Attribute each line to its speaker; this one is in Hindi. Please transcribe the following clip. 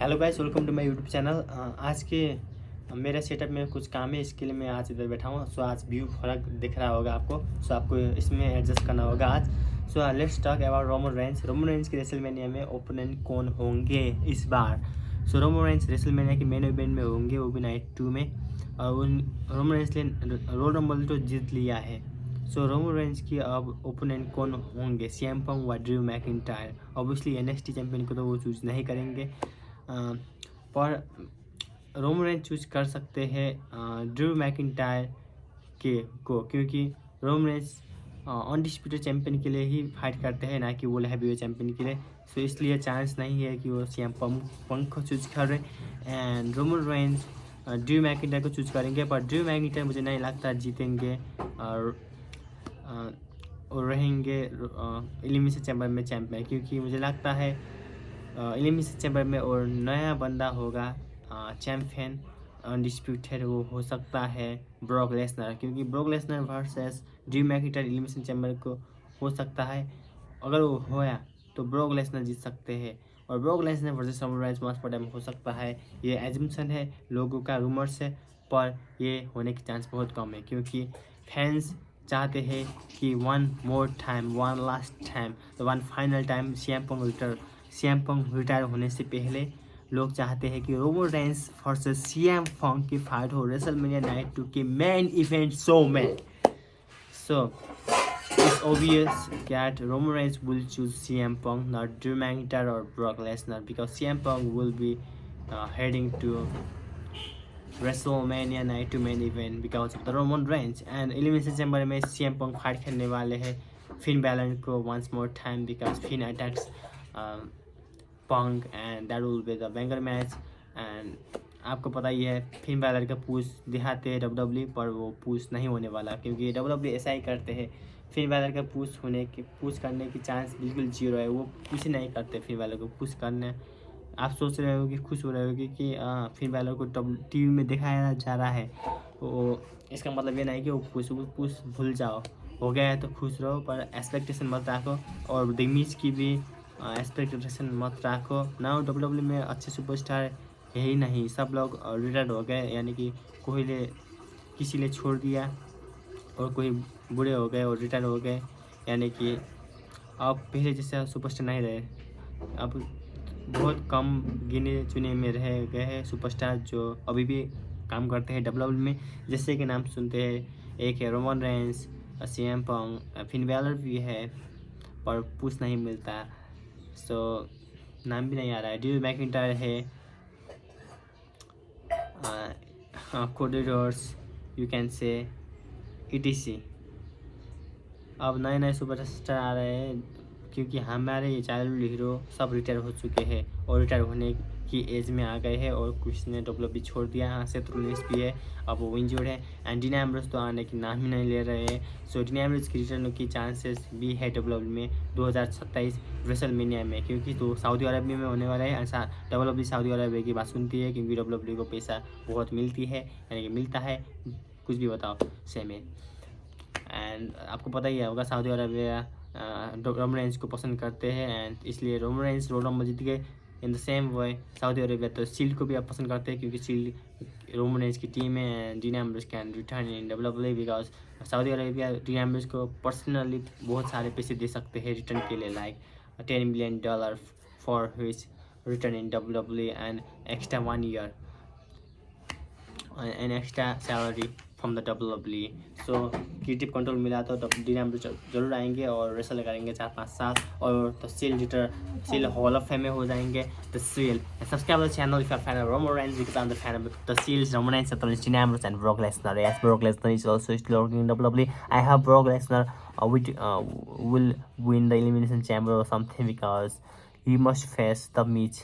Speaker 1: Hello guys, welcome to my YouTube channel. आज के मेरे सेटअप में कुछ काम है, इसके लिए मैं आज इधर बैठा हूँ। सो आज व्यू फर्क दिख रहा होगा आपको, सो आपको इसमें एडजस्ट करना होगा आज। So let's talk about Roman Reigns. Roman Reigns के रेसलमेनिया में ओपोनेंट कौन होंगे इस बार। सो रोमन रेंज रेसलमेनिया के मेन इवेंट में होंगे, वो भी नाइट 2 में। और रोमन रेंज ने रोयल रंबल तो जीत लिया है। सो रोमन रेंज की अब ओपोनेंट कौन होंगे, सीएम पंक व Drew McIntyre. Obviously NXT champion को तो वो चूज नहीं करेंगे, पर रोमन रेंज चूज कर सकते हैं ड्रू मैकिंटायर को, क्योंकि रोमन रेंज अनडिस्प्यूटेड चैंपियन के लिए ही फाइट करते हैं, ना कि वर्ल्ड हैवीवेट चैंपियन के लिए। सो इसलिए चांस नहीं है कि वो सीएम पंक को चूज कर रहे and Roman Reigns Drew McIntyre को चूज करेंगे। पर ड्रू मैकिंटायर मुझे नहीं लगता जीतेंगे और रहेंगे एलिमिनेशन चैम्बर में चैंपियन, क्योंकि मुझे लगता है एलिमिनेशन चैम्बर में और नया बंदा होगा चैंपियन अनडिस्प्यूटेड, वो हो सकता है ब्रॉक लेसनर, क्योंकि Brock Lesnar versus Drew McIntyre elimination chamber को हो सकता है। अगर वो होया तो ब्रॉक लेसनर जीत सकते हैं, और Brock Lesnar versus Roman Reigns match पर हो सकता है। ये एजम्पशन है, लोगों का रूमर्स है, पर ये होने की चांस बहुत कम है, क्योंकि फैंस चाहते हैं कि one more time, one last time, one final time CM Punk retire होने से पहले लोग चाहते हैं कि Roman Reigns versus CM Punk की फाइट हो रेसलमेनिया नाइट 2 के मेन इवेंट शो में। So it's obvious that Roman Reigns will choose CM Punk, not Drew McIntyre और Brock Lesnar, because CM Punk will be heading to WrestleMania Night 2 main event because of the Roman Reigns, and Elimination Chamber में CM Punk फाइट खेलने वाले हैं फिन बैलन को once more time because Finn attacks Punk and that will be the banger match। and आपको पता ही है फिन बैलर का पुश दिखाते हैं WWE, पर वो पुश नहीं होने वाला, क्योंकि WWE ऐसा ही करते हैं। फिन बैलर का पुश करने की चांस बिल्कुल जीरो है, वो पुश नहीं करते फिन बैलर को पुश करने। आप सोच रहे हो कि खुश हो रहे हो कि फिन बैलर को टीवी में दिखाया जा रहा है, तो इसका मतलब ये नहीं कि वो पुश भूल जाओ, हो गया है तो खुश रहो, पर एक्सपेक्टेशन मत रखो, और दिग्मिज की भी एक्सपेक्टेशन मत रखो ना। WWE में अच्छे सुपरस्टार है ही नहीं, सब लोग रिटायर्ड हो गए, यानी कि किसी ने छोड़ दिया और कोई बूढ़े हो गए और रिटायर हो गए, यानी कि अब पहले जैसे सुपरस्टार नहीं रहे। अब बहुत कम गिने चुने में रह गए हैं सुपरस्टार जो अभी भी काम करते हैं WWE में, जैसे कि नाम सुनते हैं, एक है Roman Reigns, CM Punk, Finn Balor भी है, पर पुश नहीं मिलता। सो नाम भी नहीं आ रहा है। ड्रू मैकिंटायर है, Cody Rhodes, you can say ETC। अब नए नए सुपरस्टार आ रहे हैं, क्योंकि हमारे चाइल्डहुड हीरो सब रिटायर हो चुके हैं और रिटायर होने की एज में आ गए हैं, और कुछ ने WWE छोड़ दिया। हाँ, सेथ रोलिंस भी है, अब वो इंजर्ड है, एंड डीन एम्ब्रोस तो आने की नाम ही नहीं ले रहे हैं। सो डीन एम्ब्रोस की रिटर्न की चांसेस भी है WWE में 2027 रेसलमेनिया में, क्योंकि तो सऊदी अरबिया में होने वाला है। ऐसा WWE सऊदी अरबिया की बात सुनती है, क्योंकि WWE को पैसा बहुत मिलती है, यानी कि मिलता है, कुछ भी बताओ सेम है। एंड आपको पता ही होगा सऊदी अरबिया रोमन रेंज को पसंद करते हैं, एंड इसलिए रोमन रेंज रोयल रंबल जीत गए। In the same way Saudi Arabia तो शील्ड को भी आप पसंद करते हैं, क्योंकि शील्ड रोमन रेंज की टीम है, and dean Ambrose can return in WWE because Saudi Arabia dean Ambrose को पर्सनली बहुत सारे पैसे दे सकते हैं रिटर्न के लिए, like $10 million for his return in WWE and extra 1 year an extra salary from the WWE। So creative control मिला तो डीन एम्ब्रोस जरूर आएंगे और रेसल करेंगे 4-5 साल, और तो सील हॉल ऑफ फेम में हो जाएंगे। The seal subscribe the channel if you are fan of Roman Reigns, because I am the fan of the Shields, Roman Reigns, Dean Ambrose and Brock Lesnar. Yes, Brock Lesnar is also still working in WWE. I hope Brock Lesnar will win the elimination chamber or something, because he must face the Miz.